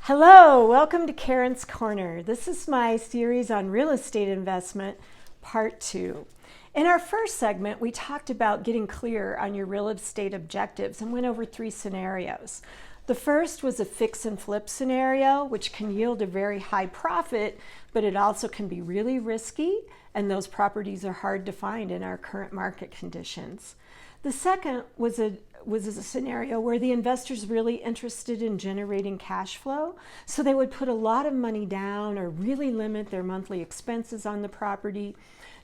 Hello, welcome to Karen's Corner. This is my series on real estate investment, part 2. In our first segment, we talked about getting clear on your real estate objectives and went over 3 scenarios. The first was a fix and flip scenario, which can yield a very high profit, but it also can be really risky, and those properties are hard to find in our current market conditions. The second was a scenario where the investor's really interested in generating cash flow, so they would put a lot of money down or really limit their monthly expenses on the property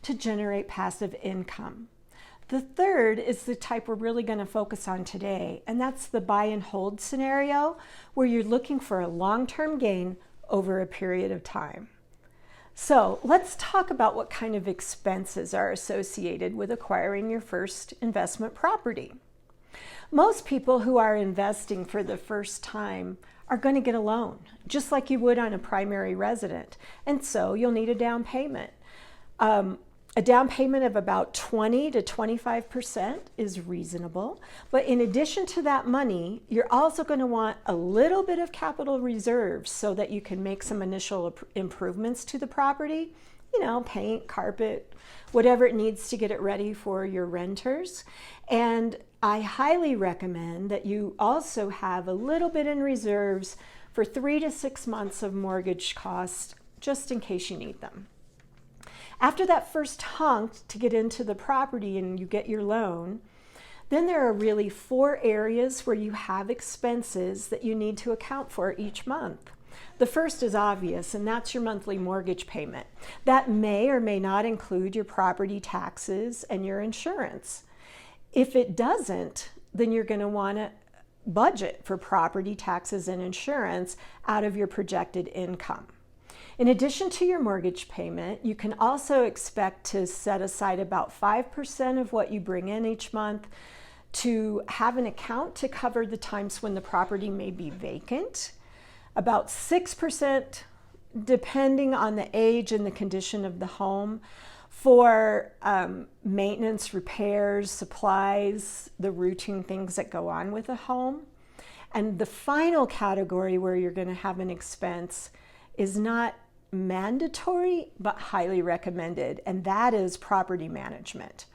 to generate passive income. The third is the type we're really going to focus on today, and that's the buy and hold scenario, where you're looking for a long-term gain over a period of time. So let's talk about what kind of expenses are associated with acquiring your first investment property. Most people who are investing for the first time are going to get a loan, just like you would on a primary resident. And so you'll need a down payment. A down payment of about 20 to 25% is reasonable. But in addition to that money, you're also going to want a little bit of capital reserves so that you can make some initial improvements to the property. You know, paint, carpet, whatever it needs to get it ready for your renters. And I highly recommend that you also have a little bit in reserves for 3 to 6 months of mortgage costs, just in case you need them. After that first hunk to get into the property and you get your loan, then there are really 4 areas where you have expenses that you need to account for each month. The first is obvious, and that's your monthly mortgage payment. That may or may not include your property taxes and your insurance. If it doesn't, then you're going to want to budget for property taxes and insurance out of your projected income. In addition to your mortgage payment, you can also expect to set aside about 5% of what you bring in each month to have an account to cover the times when the property may be vacant. About 6%, depending on the age and the condition of the home, for maintenance, repairs, supplies, the routine things that go on with a home. And the final category where you're going to have an expense is not mandatory, but highly recommended, and that is property management.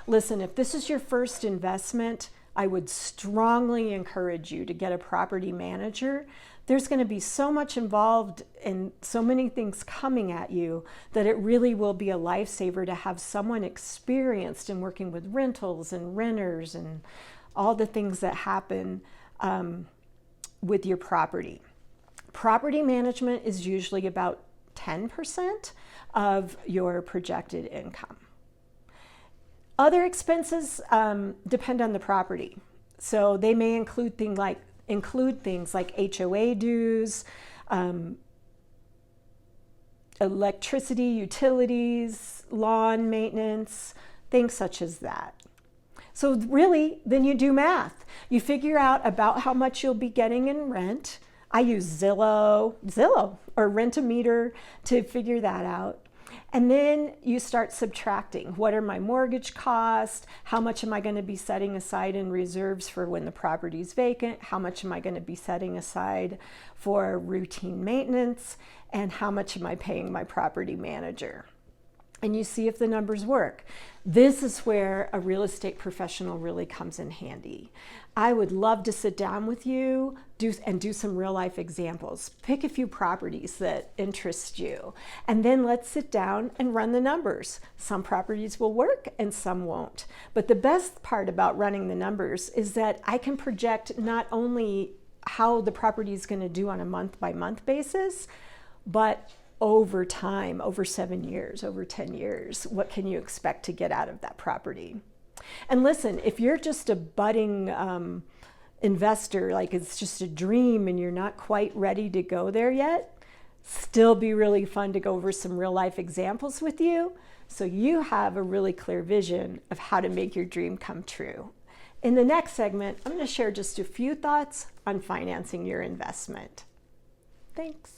Listen, if this is your first investment, I would strongly encourage you to get a property manager. There's going to be so much involved and so many things coming at you that it really will be a lifesaver to have someone experienced in working with rentals and renters and all the things that happen with your property. Property management is usually about 10% of your projected income. Other expenses depend on the property. So they may include things like HOA dues, electricity, utilities, lawn maintenance, things such as that. So really, then you do math. You figure out about how much you'll be getting in rent. I use Zillow or Rent-A-Meter to figure that out. And then you start subtracting. What are my mortgage costs? How much am I going to be setting aside in reserves for when the property is vacant? How much am I going to be setting aside for routine maintenance? And how much am I paying my property manager? And you see if the numbers work. This is where a real estate professional really comes in handy. I would love to sit down with you and do some real life examples. Pick a few properties that interest you, and then let's sit down and run the numbers. Some properties will work and some won't. But the best part about running the numbers is that I can project not only how the property is going to do on a month-by-month basis, but over time, over 7 years, over 10 years, what can you expect to get out of that property? And listen, if you're just a budding investor, like it's just a dream and you're not quite ready to go there yet, still be really fun to go over some real life examples with you so you have a really clear vision of how to make your dream come true. In the next segment, I'm going to share just a few thoughts on financing your investment. Thanks.